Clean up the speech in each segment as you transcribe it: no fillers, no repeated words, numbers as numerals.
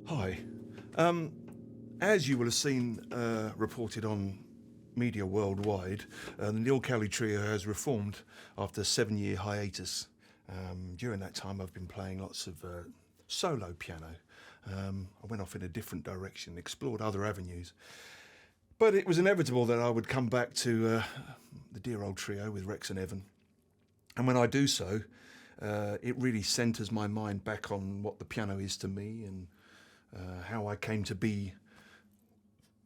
Hi. Um, as you will have seen reported on media worldwide, the Neil Cowley trio has reformed after a 7-year hiatus. During that time, I've been playing lots of solo piano. I went off in a different direction, explored other avenues. But it was inevitable that I would come back to the dear old trio with Rex and Evan. And when I do so, it really centres my mind back on what the piano is to me and how I came to be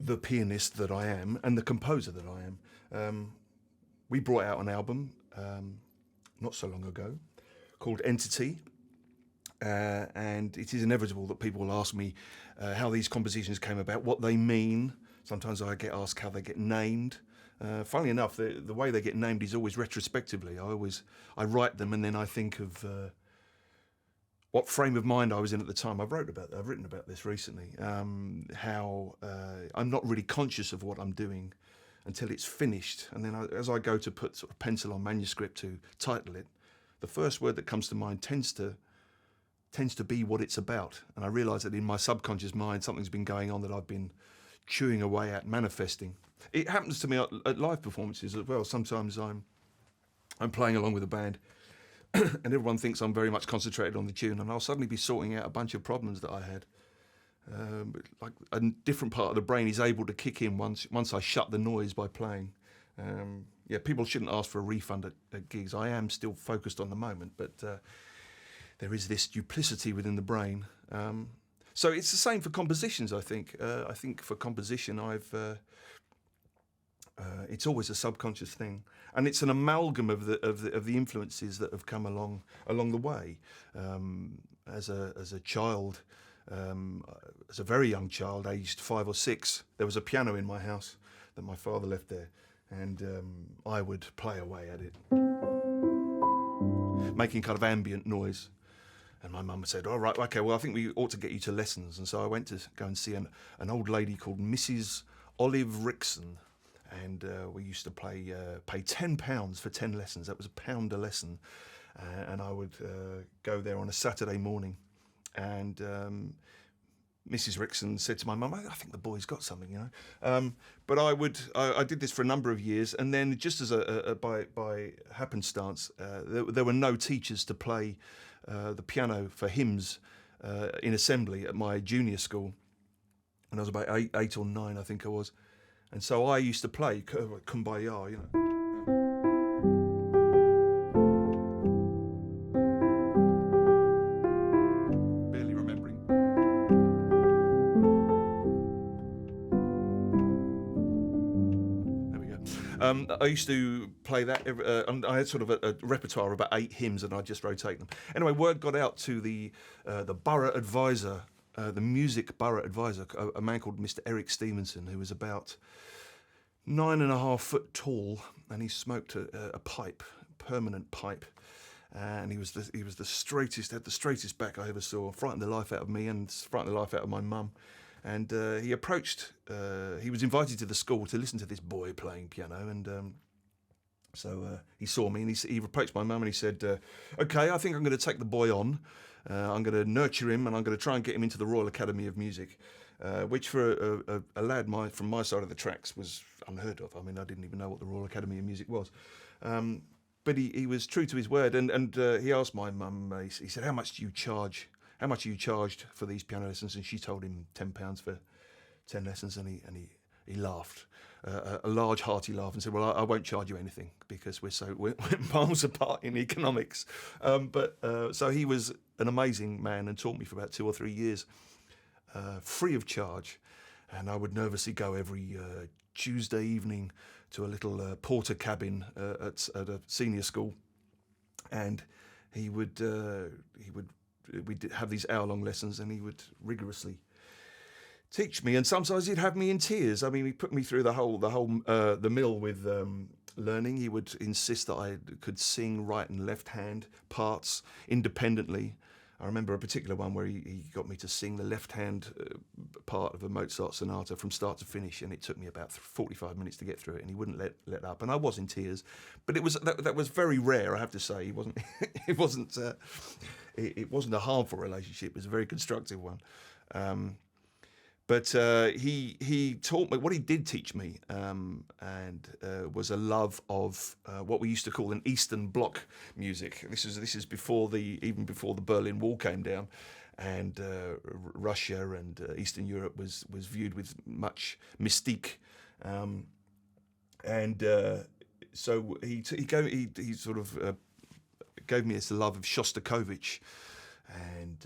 the pianist that I am and the composer that I am. We brought out an album not so long ago called Entity, and it is inevitable that people will ask me how these compositions came about, what they mean. Sometimes I get asked how they get named. Funnily enough, the way they get named is always retrospectively. I write them and then I think of what frame of mind I was in at the time. I've written about this recently. How I'm not really conscious of what I'm doing until it's finished, and then as I go to put sort of pencil on manuscript to title it, the first word that comes to mind tends to be what it's about, and I realise that in my subconscious mind something's been going on that I've been chewing away at, manifesting. It happens to me at live performances as well. Sometimes I'm playing along with a band and everyone thinks I'm very much concentrated on the tune, and I'll suddenly be sorting out a bunch of problems that I had. Like a different part of the brain is able to kick in once I shut the noise by playing. People shouldn't ask for a refund at gigs. I am still focused on the moment, but there is this duplicity within the brain. So it's the same for compositions, I think. I think for composition, it's always a subconscious thing, and it's an amalgam of the influences that have come along the way. As a child, as a very young child, aged 5 or 6, there was a piano in my house that my father left there, and I would play away at it, making kind of ambient noise. And my mum said, "All right, okay, well, I think we ought to get you to lessons." And so I went to go and see an old lady called Mrs. Olive Rickson. And we used to pay £10 for 10 lessons. That was £1 a lesson. And I would go there on a Saturday morning. And Mrs. Rickson said to my mum, "I think the boy's got something, you know." But I did this for a number of years. And then just as by happenstance, there were no teachers to play the piano for hymns in assembly at my junior school. And I was about eight or 9, I think I was. And so I used to play Kumbaya, you know. Barely remembering. There we go. I used to play that. I had sort of a repertoire of about 8 hymns, and I'd just rotate them. Anyway, word got out to the borough advisor, the music borough advisor, a man called Mr. Eric Stevenson, who was about 9.5 foot tall, and he smoked a pipe, permanent pipe, and he was the straightest, had the straightest back I ever saw. Frightened the life out of me and frightened the life out of my mum. And he was invited to the school to listen to this boy playing piano, and so he saw me and he approached my mum and he said, "Okay, I think I'm going to take the boy on. I'm going to nurture him and I'm going to try and get him into the Royal Academy of Music." Which for a lad from my side of the tracks was unheard of. I mean, I didn't even know what the Royal Academy of Music was. But he was true to his word, and he asked my mum, he said, "How much do you charge? How much are you charged for these piano lessons?" And she told him £10 for 10 lessons, and he laughed, a large hearty laugh, and said, "Well, I won't charge you anything because we're miles apart in economics." So he was an amazing man and taught me for about 2 or 3 years. Free of charge, and I would nervously go every Tuesday evening to a little porter cabin at a senior school, and we'd have these hour-long lessons, and he would rigorously teach me, and sometimes he'd have me in tears. I mean, he put me through the mill with learning. He would insist that I could sing right and left hand parts independently. I remember a particular one where he got me to sing the left-hand part of a Mozart sonata from start to finish, and it took me about 45 minutes to get through it, and he wouldn't let up, and I was in tears. But that was very rare, I have to say. He wasn't it wasn't a harmful relationship. It was a very constructive one. But he taught me what he did teach me, and was a love of what we used to call an Eastern Bloc music. This is even before the Berlin Wall came down, and Russia and Eastern Europe was viewed with much mystique, and so he sort of gave me this love of Shostakovich and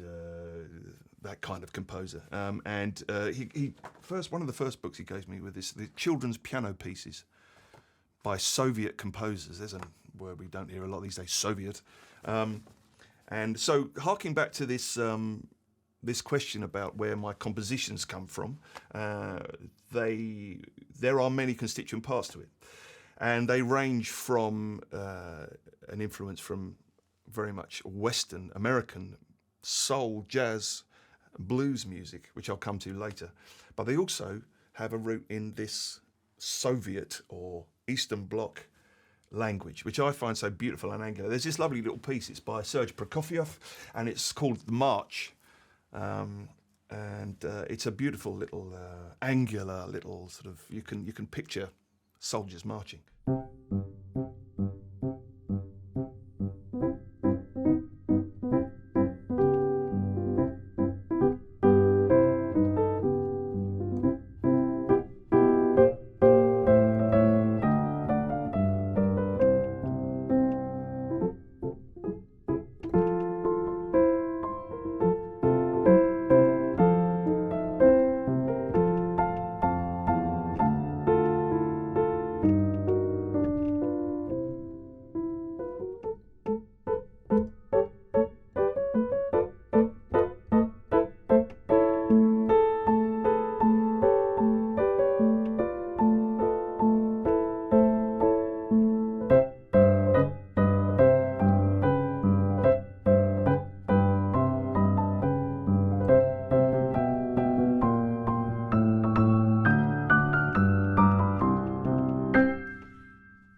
that kind of composer. And one of the first books he gave me with the children's piano pieces by Soviet composers. There's a word we don't hear a lot these days, Soviet. And so, harking back to this this question about where my compositions come from, there are many constituent parts to it, and they range from an influence from very much Western American soul, jazz, blues music, which I'll come to later, but they also have a root in this Soviet or Eastern Bloc language, which I find so beautiful and angular. There's this lovely little piece. It's by Serge Prokofiev, and it's called The March, and it's a beautiful little angular little sort of, you can picture soldiers marching.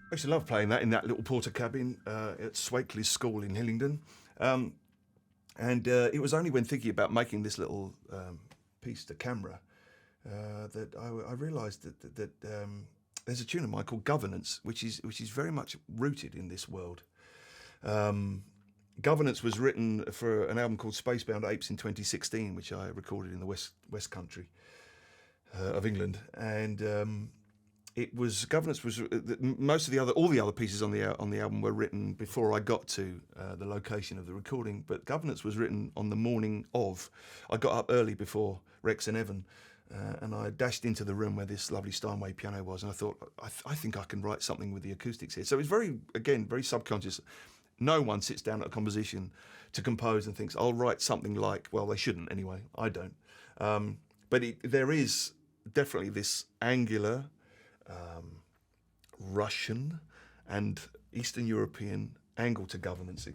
I used to love playing that in that little porter cabin at Swakely's School in Hillingdon. And it was only when thinking about making this little piece to camera that I realised that there's a tune of mine called Governance, which is very much rooted in this world. Governance was written for an album called Spacebound Apes in 2016, which I recorded in the West Country of England, and Governance was all the other pieces on the album were written before I got to the location of the recording. But Governance was written on the morning of. I got up early before Rex and Evan, and I dashed into the room where this lovely Steinway piano was, and I thought, I think I can write something with the acoustics here. So it's very subconscious. No one sits down at a composition to compose and thinks, I'll write something like, well, they shouldn't anyway. I don't. But there is definitely this angular, Russian and Eastern European angle to Governance.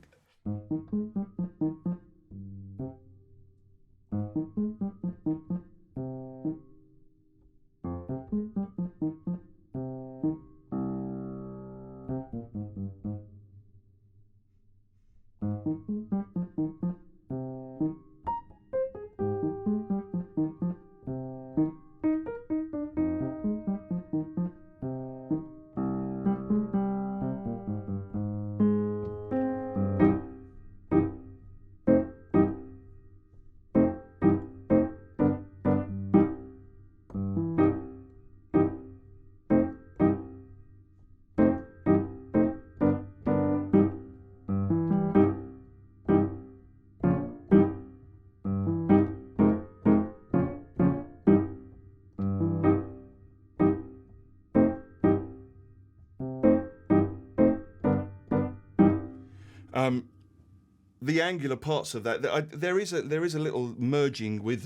The angular parts of that, there is a little merging with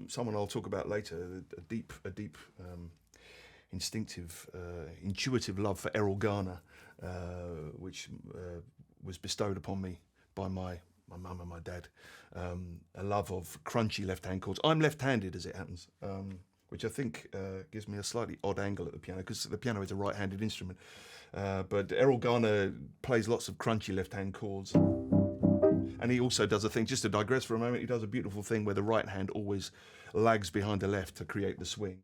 someone I'll talk about later. A deep, instinctive, intuitive love for Errol Garner, which was bestowed upon me by my mum and my dad. A love of crunchy left-hand chords. I'm left-handed, as it happens, which I think gives me a slightly odd angle at the piano, because the piano is a right-handed instrument. But Errol Garner plays lots of crunchy left-hand chords. And he also does a thing, just to digress for a moment, he does a beautiful thing where the right hand always lags behind the left to create the swing.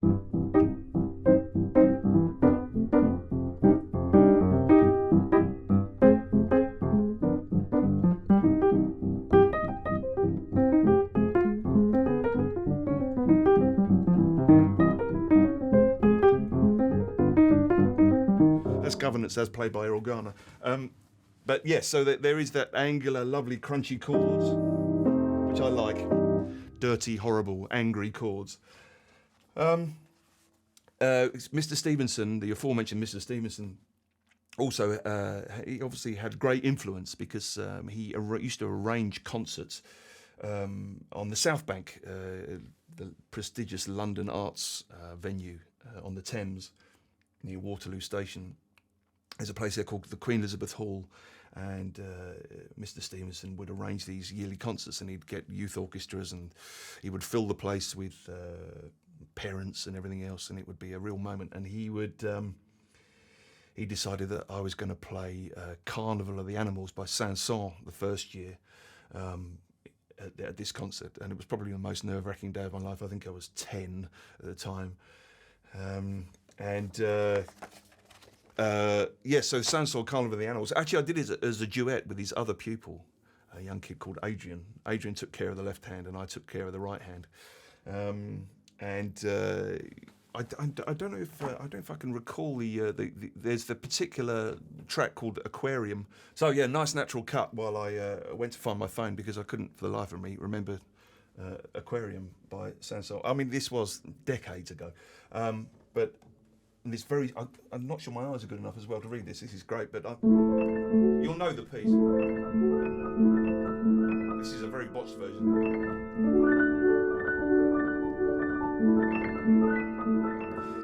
That's governance as played by Organa. But yes, so there is that angular, lovely, crunchy chords, which I like. Dirty, horrible, angry chords. Mr. Stevenson, the aforementioned Mr. Stevenson, also he obviously had great influence because he used to arrange concerts on the South Bank, the prestigious London Arts venue on the Thames near Waterloo Station. There's a place there called the Queen Elizabeth Hall, and Mr. Stevenson would arrange these yearly concerts, and he'd get youth orchestras, and he would fill the place with parents and everything else, and it would be a real moment. And he decided that I was going to play Carnival of the Animals by Saint-Saëns the first year at this concert, and it was probably the most nerve-wracking day of my life. I think I was 10 at the time, so Saint-Saëns Carnival of the Animals. Actually, I did it as a duet with his other pupil, a young kid called Adrian. Adrian took care of the left hand, and I took care of the right hand. I don't know if I can recall there's the particular track called Aquarium. So yeah, nice natural cut. While I went to find my phone because I couldn't for the life of me remember Aquarium by Saint-Saëns. I mean, this was decades ago, but. And it's I'm not sure my eyes are good enough as well to read this. This is great, but you'll know the piece. This is a very botched version.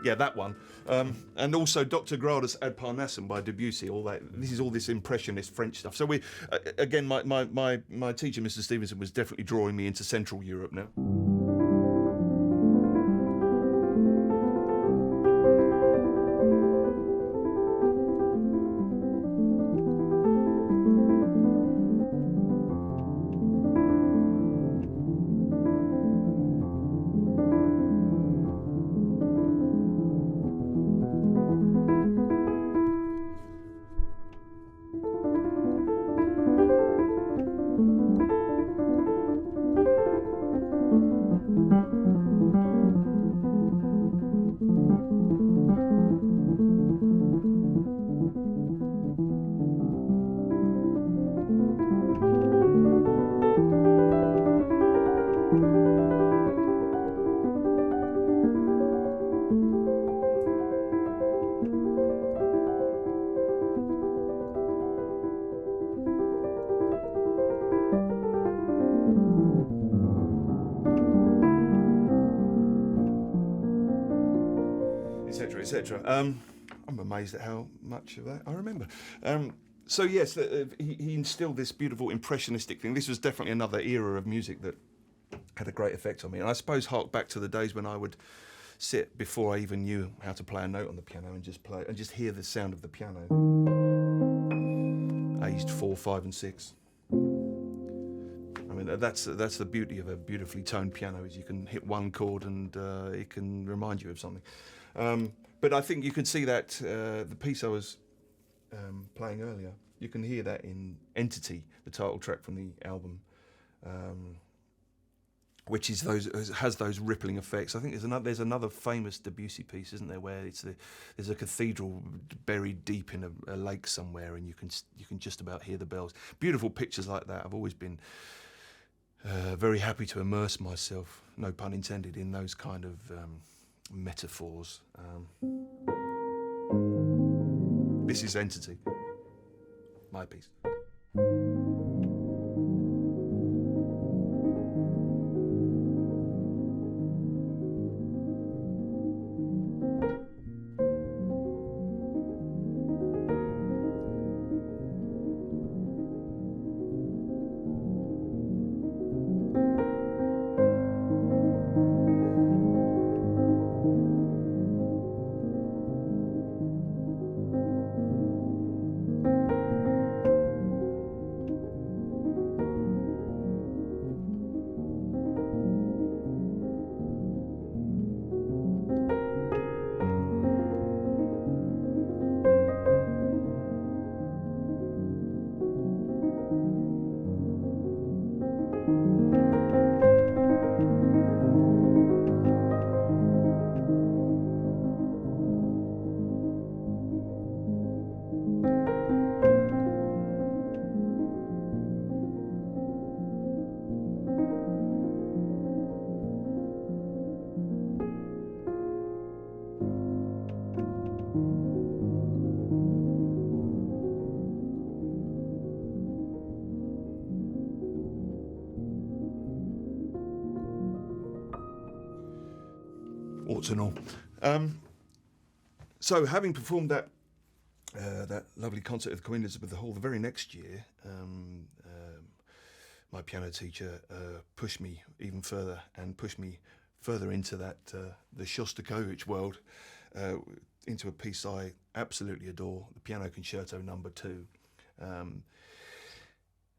Yeah, that one. And also Dr. Gradus ad Parnassum by Debussy. All that. This is all this impressionist French stuff. So again, my teacher, Mr. Stevenson, was definitely drawing me into Central Europe now. Etc. I'm amazed at how much of that I remember. So yes, he instilled this beautiful impressionistic thing. This was definitely another era of music that had a great effect on me. And I suppose hark back to the days when I would sit before I even knew how to play a note on the piano and just play and just hear the sound of the piano. Aged 4, 5, and 6. I mean, that's the beauty of a beautifully toned piano, is you can hit one chord and it can remind you of something. But I think you can see that the piece I was playing earlier, you can hear that in Entity, the title track from the album, which is has those rippling effects. I think there's another famous Debussy piece, isn't there, where there's a cathedral buried deep in a lake somewhere, and you can just about hear the bells. Beautiful pictures like that. I've always been very happy to immerse myself, no pun intended, in those kind of metaphors. This is Entity, my piece. warts and all. So having performed that lovely concert at the Queen Elizabeth Hall the very next year, my piano teacher pushed me even further and pushed me further into that the Shostakovich world, into a piece I absolutely adore, the Piano Concerto No. 2.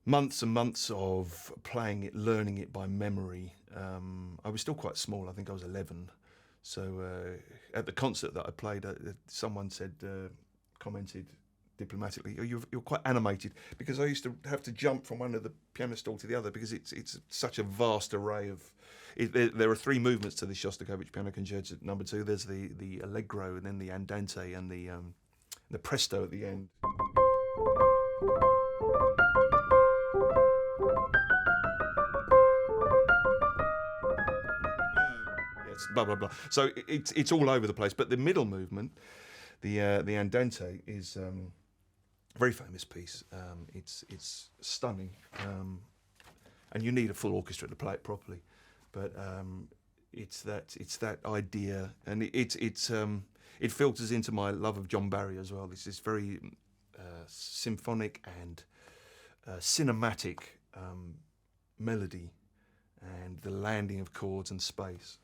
Months and months of playing it, learning it by memory. I was still quite small, I think I was 11. So at the concert that I played, someone said, commented diplomatically, "Oh, you're quite animated," because I used to have to jump from one of the piano stall to the other because it's such a vast array of. There are three movements to the Shostakovich Piano Concerto No. 2. There's the allegro, and then the andante, and the presto at the end. Yes, blah blah blah. So it's all over the place. But the middle movement, the andante, is a very famous piece. It's stunning, and you need a full orchestra to play it properly. But it's that idea, and it filters into my love of John Barry as well. This is very symphonic and cinematic melody, and the landing of chords and space.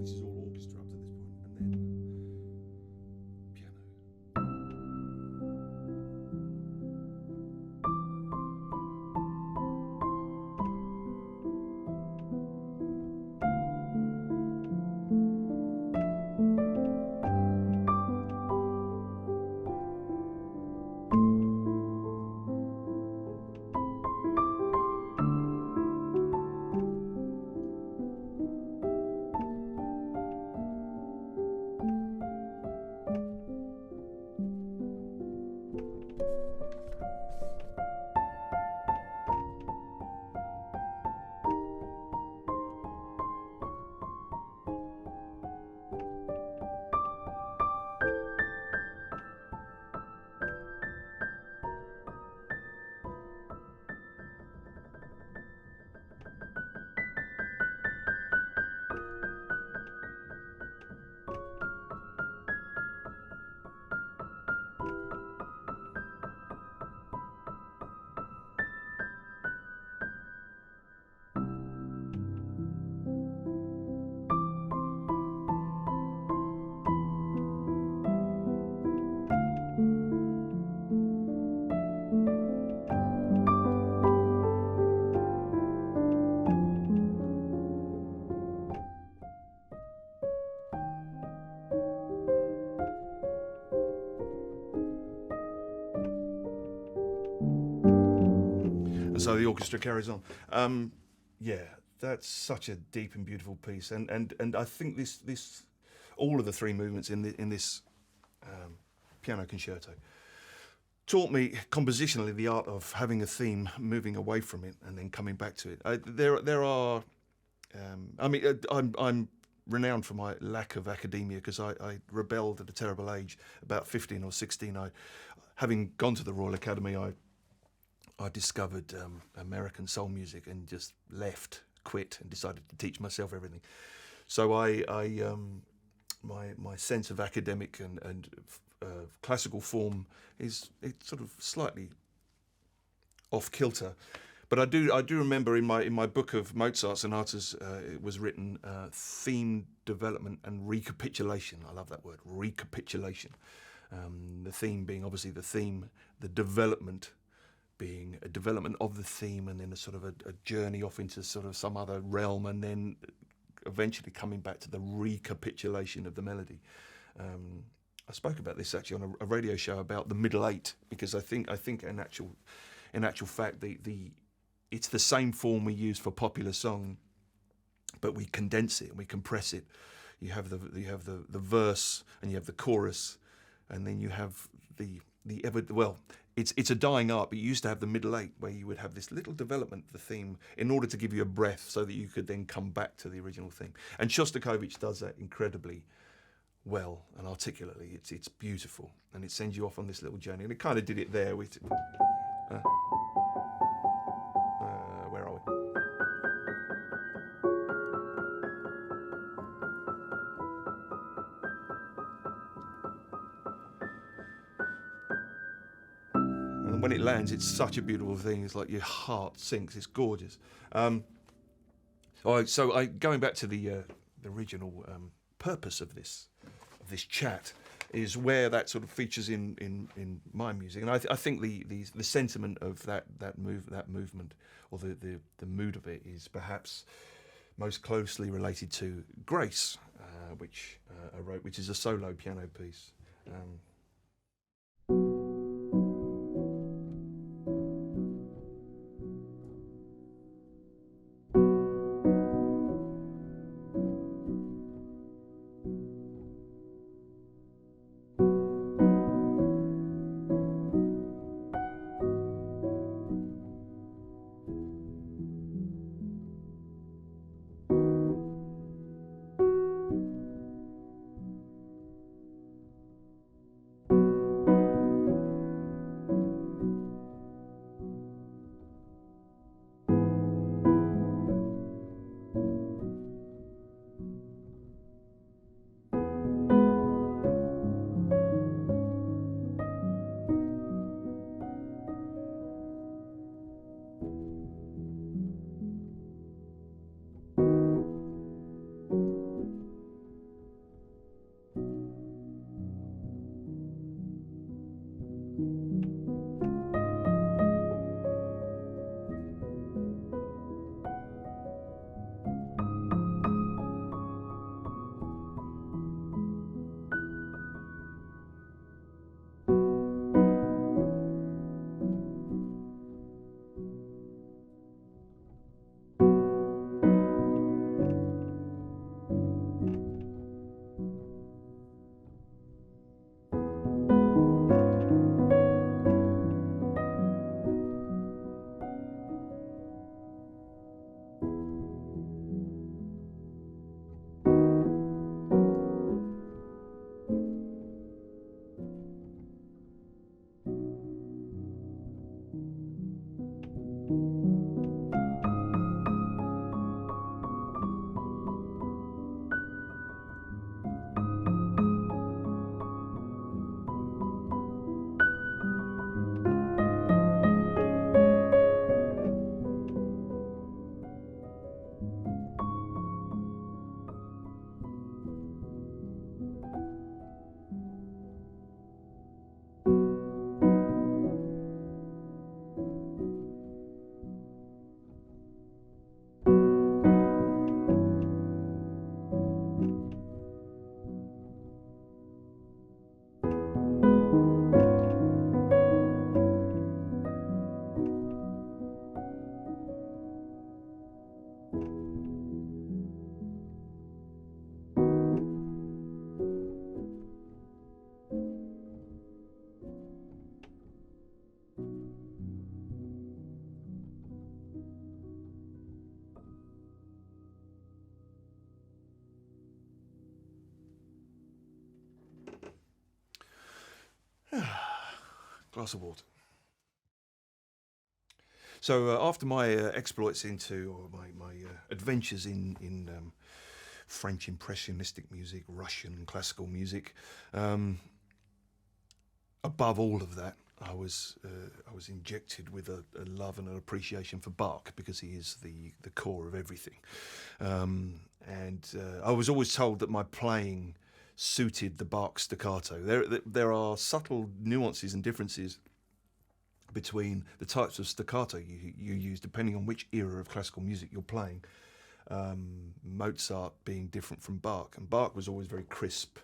This is all orchestra up to this point, and then piano. And so the orchestra carries on. Yeah, that's such a deep and beautiful piece, and I think this all of the three movements in this piano concerto taught me compositionally the art of having a theme, moving away from it, and then coming back to it. There are, I'm renowned for my lack of academia because I rebelled at a terrible age, about 15 or 16. Having gone to the Royal Academy, I discovered American soul music and just quit, and decided to teach myself everything. So my sense of academic and classical form it's sort of slightly off kilter. But I do remember in my book of Mozart sonatas, it was written theme development and recapitulation. I love that word, recapitulation. The theme being obviously the theme, the development being a development of the theme and then a sort of a journey off into sort of some other realm, and then eventually coming back to the recapitulation of the melody. I spoke about this actually on a radio show about the middle eight, because I think in actual fact the it's the same form we use for popular song, but we condense it and we compress it. You have the verse and you have the chorus, and then you have it's a dying art, but you used to have the middle eight where you would have this little development of the theme in order to give you a breath so that you could then come back to the original theme. And Shostakovich does that incredibly well and articulately. It's beautiful, and it sends you off on this little journey. And it kind of did it there with where are we? And when it lands, it's such a beautiful thing. It's like your heart sinks. It's gorgeous. Going back to the original purpose of this chat is where that sort of features in my music, and I think the sentiment of that movement, or the mood of it, is perhaps most closely related to Grace, which I wrote, which is a solo piano piece. Glass of water. So after my exploits into, or my adventures in French impressionistic music, Russian classical music, above all of that, I was injected with a love and an appreciation for Bach, because he is the core of everything. And I was always told that my playing suited the Bach staccato. There are subtle nuances and differences between the types of staccato you use depending on which era of classical music you're playing. Mozart being different from Bach, and Bach was always very crisp.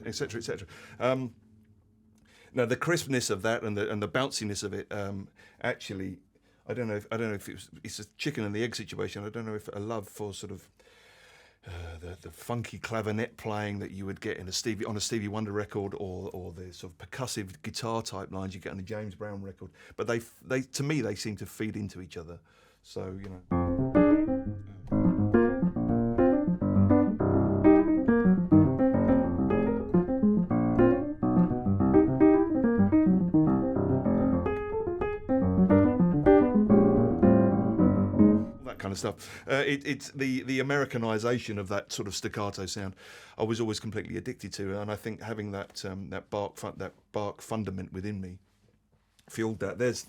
Etc. etc. Now the crispness of that and the bounciness of it, actually, I don't know if it's a chicken and the egg situation. I don't know if a love for sort of the funky clavinet playing that you would get on a Stevie Wonder record, or the sort of percussive guitar type lines you get on a James Brown record. But they to me they seem to feed into each other. So you know. Kind of stuff. It's the Americanization of that sort of staccato sound. I was always completely addicted to, and I think having that Bach fundament within me fueled that. There's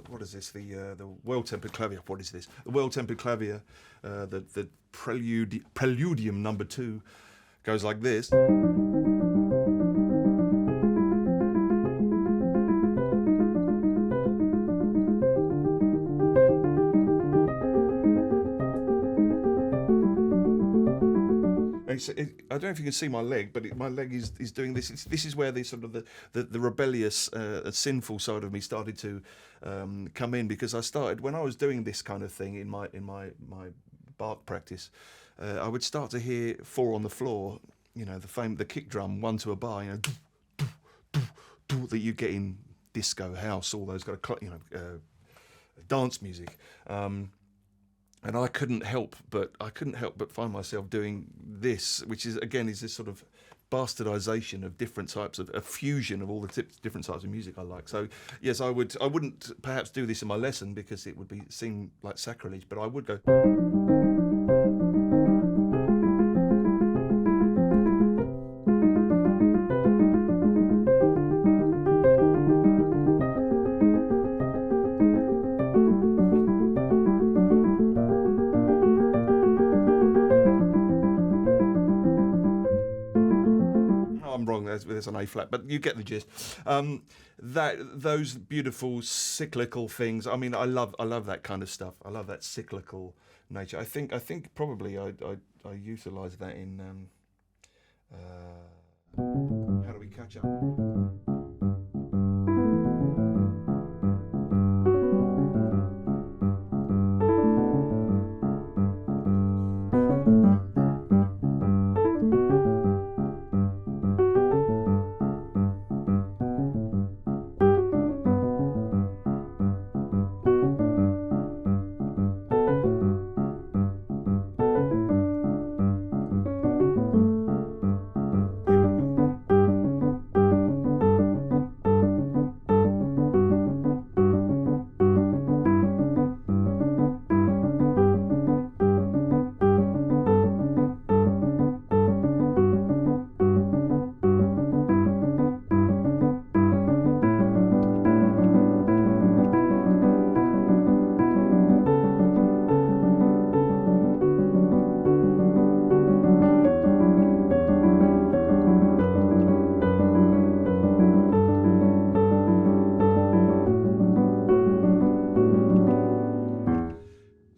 what is this? The well-tempered clavier. What is this? The well-tempered clavier. The preludium number 2 goes like this. I don't know if you can see my leg, but my leg is doing this. This is where the sort of the rebellious, sinful side of me started to come in, because I started when I was doing this kind of thing in my Bach practice. I would start to hear 4 on the floor, you know, the kick drum 1 to a bar, you know, that you get in disco, house, all those kind of dance music. And I couldn't help but find myself doing this, which is this sort of bastardization of different types of a fusion of all the different types of music I like. So yes, I wouldn't perhaps do this in my lesson because it would seem like sacrilege, but I would go. There's an A flat, but you get the gist. Those beautiful cyclical things. I mean, I love that kind of stuff. I love that cyclical nature. I think probably I utilise that in How Do We Catch Up?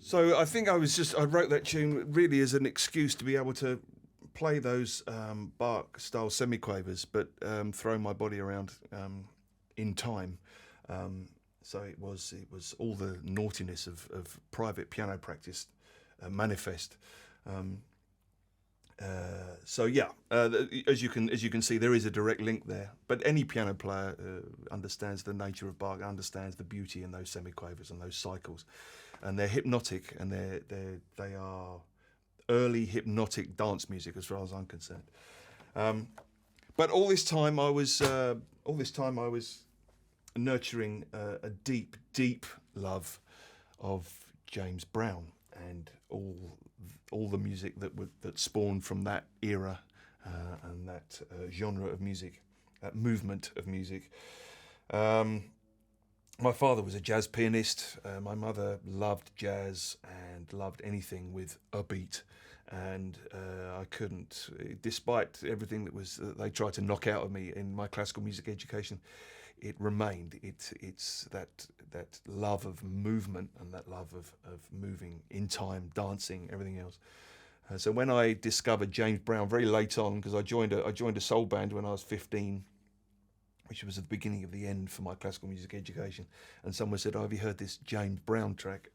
So I think I wrote that tune really as an excuse to be able to play those Bach style semiquavers, but throw my body around in time. So it was all the naughtiness of private piano practice manifest. So yeah, as you can see, there is a direct link there. But any piano player understands the nature of Bach, understands the beauty in those semiquavers and those cycles, and they're hypnotic, and they are early hypnotic dance music as far as I'm concerned. But all this time I was nurturing a deep, deep love of James Brown and all the music that spawned from that era and that genre of music, that movement of music. My father was a jazz pianist. My mother loved jazz and loved anything with a beat. And I couldn't, despite everything that they tried to knock out of me in my classical music education, it remained. It's that love of movement and that love of moving in time, dancing, everything else. So when I discovered James Brown very late on, because I joined a soul band when I was 15, which was at the beginning of the end for my classical music education, and someone said, "Oh, have you heard this James Brown track?"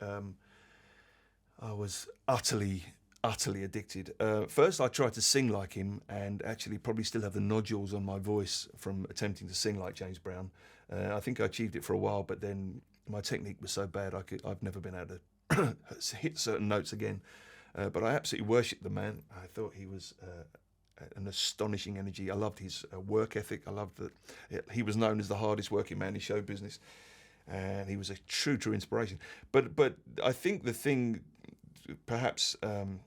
I was utterly addicted. First, I tried to sing like him, and actually probably still have the nodules on my voice from attempting to sing like James Brown. I think I achieved it for a while, but then my technique was so bad I've never been able to hit certain notes again. But I absolutely worshipped the man. I thought he was an astonishing energy. I loved his work ethic. I loved that he was known as the hardest working man in show business, and he was a true inspiration. But I think the thing, perhaps the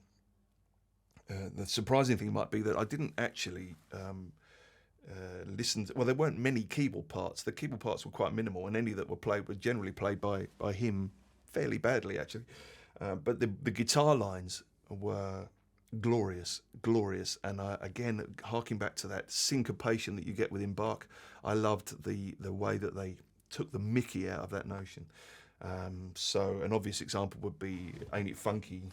surprising thing might be that I didn't actually listen to, well, there weren't many keyboard parts. The keyboard parts were quite minimal, and any that were played were generally played by him fairly badly, actually. But the guitar lines were glorious, and again, harking back to that syncopation that you get within Bach, I loved the way that they took the mickey out of that notion. So an obvious example would be Ain't It Funky?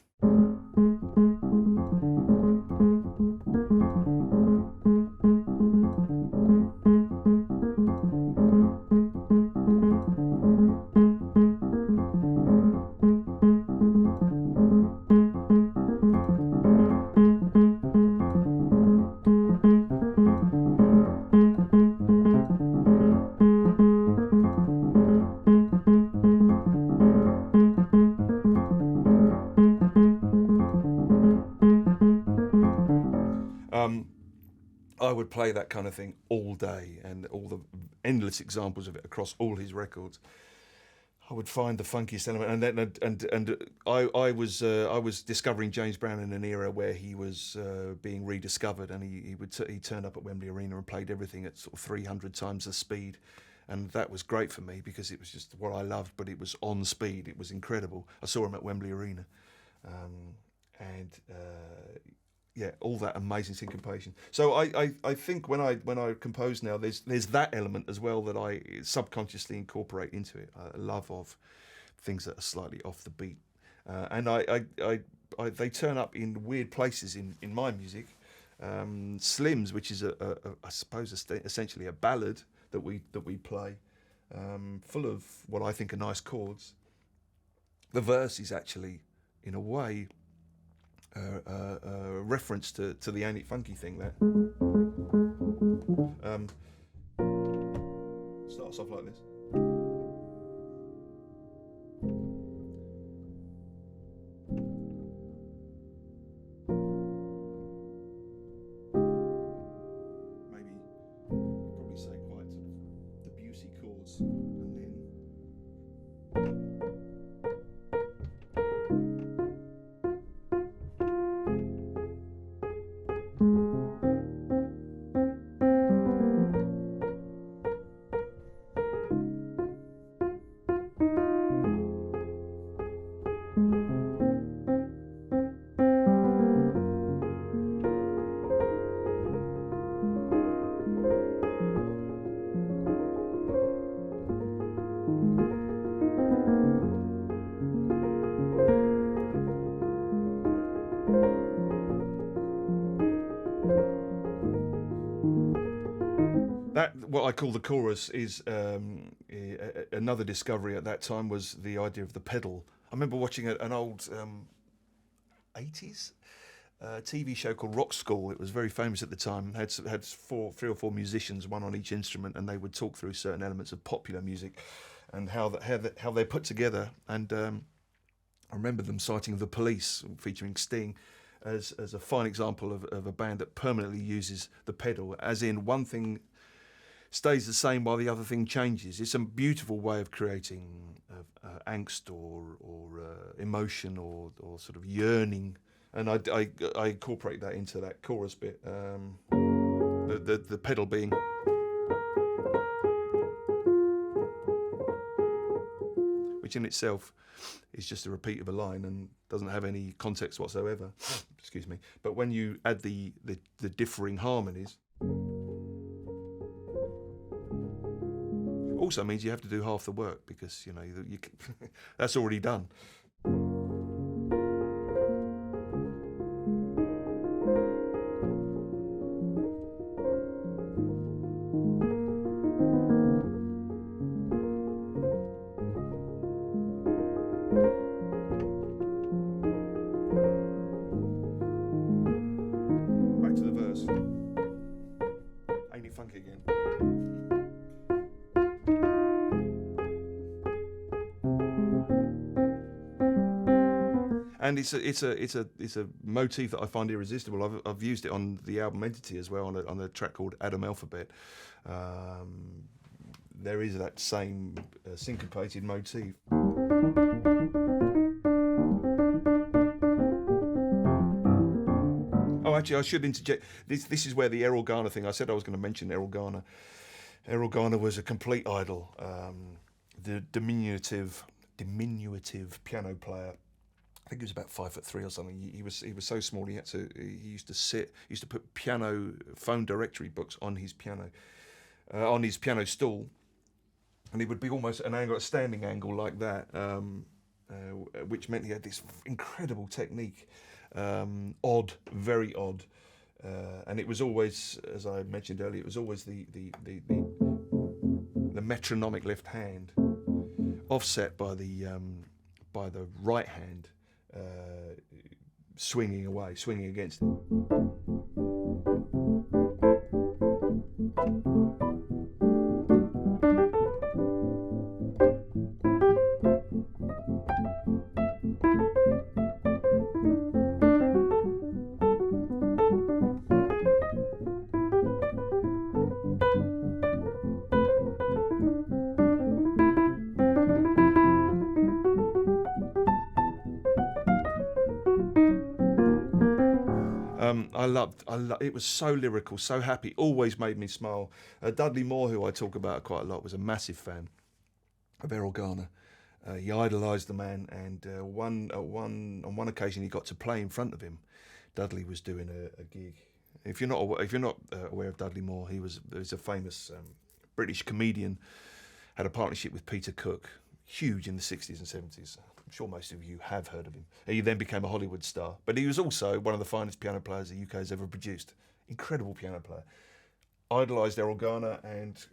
I would play that kind of thing all day, and all the endless examples of it across all his records. I would find the funkiest element, and I was discovering James Brown in an era where he was being rediscovered, and he turned up at Wembley Arena and played everything at sort of 300 times the speed, and that was great for me because it was just what I loved, but it was on speed. It was incredible. I saw him at Wembley Arena, and yeah, all that amazing syncopation. So I think when I compose now, there's that element as well that I subconsciously incorporate into it. A love of things that are slightly off the beat, and they turn up in weird places in my music. Slims, which is I suppose essentially a ballad that we play, full of what I think are nice chords. The verse is actually, in a way, reference to the Ain't It Funky thing there. Starts off like this. Maybe probably say quite sort of Debussy chords, and then that, what I call the chorus, is another discovery at that time was the idea of the pedal. I remember watching an old 80s a TV show called Rock School. It was very famous at the time. Had three or four musicians, one on each instrument, and they would talk through certain elements of popular music and how they're put together. And I remember them citing The Police, featuring Sting, as a fine example of a band that permanently uses the pedal, as in one thing stays the same while the other thing changes. It's a beautiful way of creating angst or emotion or sort of yearning, and I incorporate that into that chorus bit. The pedal being, which in itself is just a repeat of a line and doesn't have any context whatsoever. Excuse me. But when you add the differing harmonies, also means you have to do half the work, because you that's already done. Back to the verse. Ain't it funky again? And it's a motif that I find irresistible. I've used it on the album Entity as well, on a track called Adam Alphabet. There is that same syncopated motif. Oh, actually, I should interject. This is where the Errol Garner thing. I said I was going to mention Errol Garner. Errol Garner was a complete idol. The diminutive piano player. I think he was about 5'3" or something. He was so small. He used to put phone directory books on his piano stool, and it would be almost a standing angle like that, which meant he had this incredible technique. Odd, very odd, and it was always, as I mentioned earlier, it was always the metronomic left hand, offset by the right hand. Swinging against it. I loved it. Was so lyrical, so happy, always made me smile. Dudley Moore, who I talk about quite a lot, was a massive fan of Errol Garner. He idolised the man, and on one occasion he got to play in front of him. Dudley was doing a gig. If you're not aware of Dudley Moore, he was a famous British comedian. Had a partnership with Peter Cook, huge in the 60s and 70s. I'm sure most of you have heard of him. He then became a Hollywood star, but he was also one of the finest piano players the UK has ever produced. Incredible piano player. Idolised Errol Garner and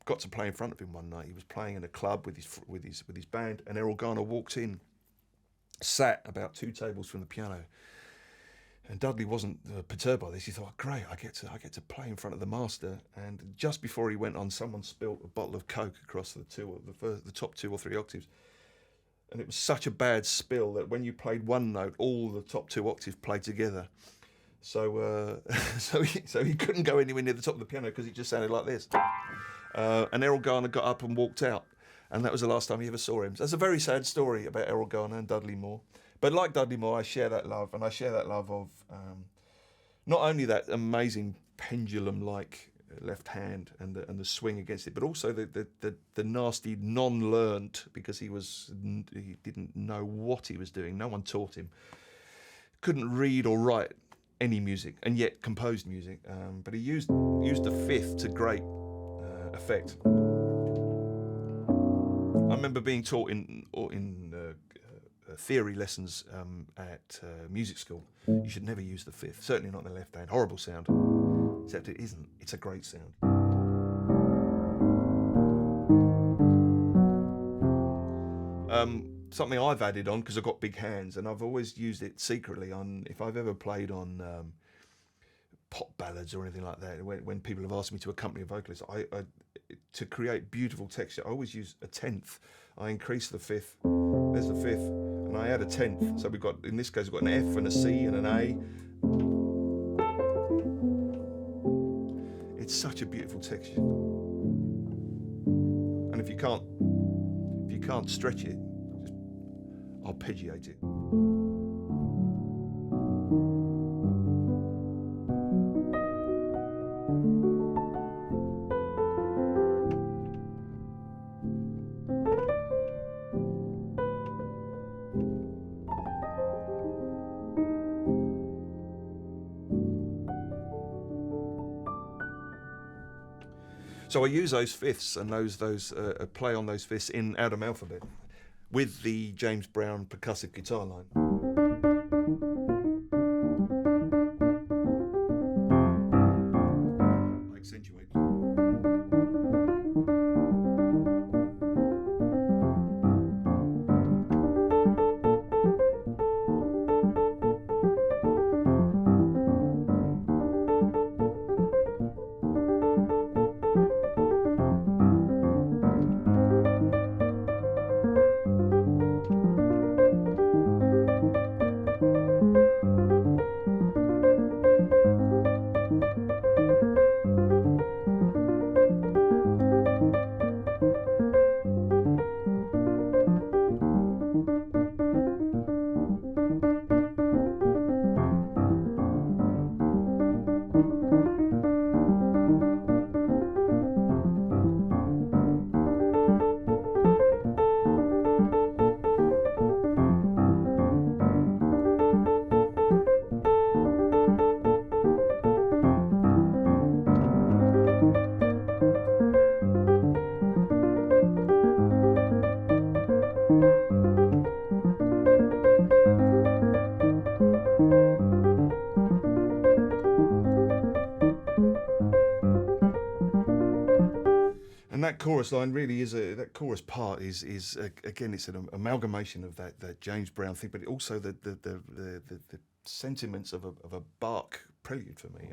got to play in front of him one night. He was playing in a club with his band, and Errol Garner walked in, sat about 2 tables from the piano. And Dudley wasn't perturbed by this. He thought, "Great, I get to play in front of the master." And just before he went on, someone spilt a bottle of Coke across the top 2 or 3 octaves. And it was such a bad spill that when you played one note, all the top 2 octaves played together. So he couldn't go anywhere near the top of the piano because it just sounded like this. And Errol Garner got up and walked out, and that was the last time he ever saw him. So that's a very sad story about Errol Garner and Dudley Moore. But like Dudley Moore, I share that love, and I share that love of not only that amazing pendulum-like left hand and the swing against it, but also the nasty non-learned, because he didn't know what he was doing. No one taught him. Couldn't read or write any music, and yet composed music. But he used the fifth to great effect. I remember being taught in theory lessons at music school. You should never use the fifth, certainly not in the left hand. Horrible sound. Except it isn't. It's a great sound. something I've added on because I've got big hands, and I've always used it secretly on if I've ever played on pop ballads or anything like that. When people have asked me to accompany a vocalist, I to create beautiful texture, I always use a tenth. I increase the fifth. There's the fifth, and I add a tenth. So we've got, in this case, we've got an F and a C and an A. It's such a beautiful texture, and if you can't stretch it, just arpeggiate it. So I use those fifths and those play on those fifths in Adam alphabet with the James Brown percussive guitar line. I accentuate. And that chorus line really is that chorus part is again, it's an amalgamation of that James Brown thing, but also the sentiments of a Bach prelude for me,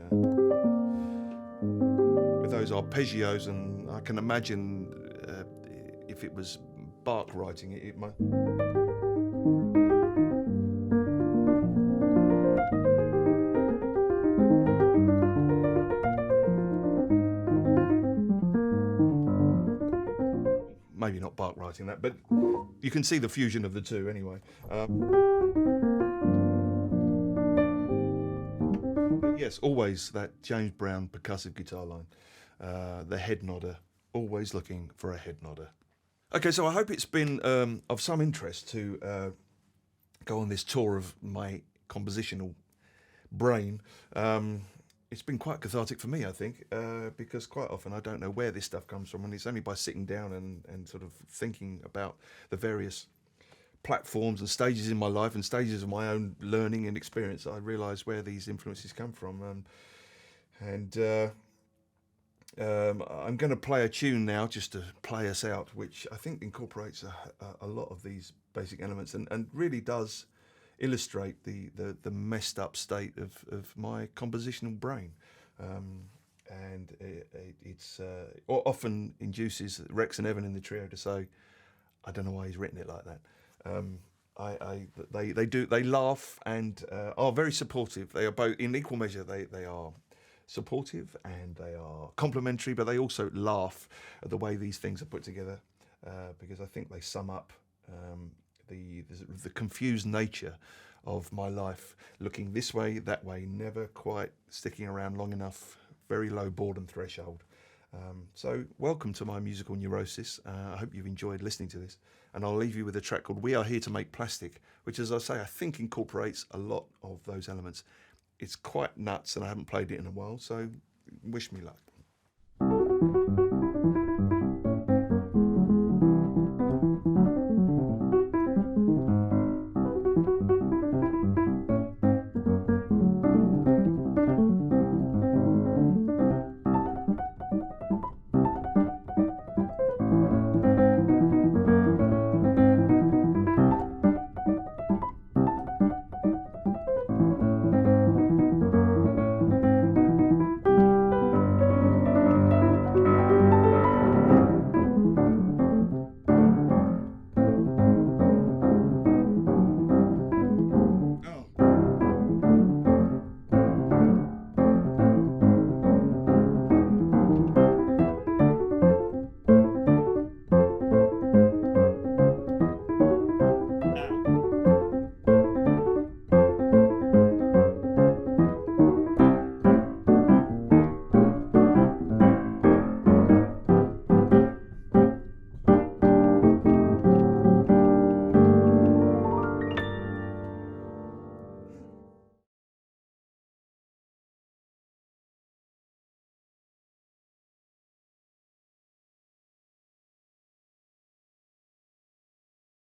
with those arpeggios, and I can imagine if it was Bach writing it, it might. Maybe not Bach writing that, but you can see the fusion of the two anyway. But yes, always that James Brown percussive guitar line, the head nodder, always looking for a head nodder. Okay, so I hope it's been of some interest to go on this tour of my compositional brain. It's been quite cathartic for me, I think, because quite often I don't know where this stuff comes from, and it's only by sitting down and sort of thinking about the various platforms and stages in my life and stages of my own learning and experience that I realise where these influences come from. I'm going to play a tune now just to play us out, which I think incorporates a lot of these basic elements and really does illustrate the messed up state of my compositional brain, and it's often induces Rex and Evan in the trio to say, I don't know why he's written it like that. They laugh and are very supportive. They are both in equal measure. They are supportive and they are complimentary, but they also laugh at the way these things are put together, because I think they sum up the confused nature of my life, looking this way, that way, never quite sticking around long enough, very low boredom threshold. So welcome to my musical neurosis. I hope you've enjoyed listening to this, and I'll leave you with a track called We Are Here to Make Plastic, which, as I say, I think incorporates a lot of those elements. It's quite nuts, and I haven't played it in a while, so wish me luck.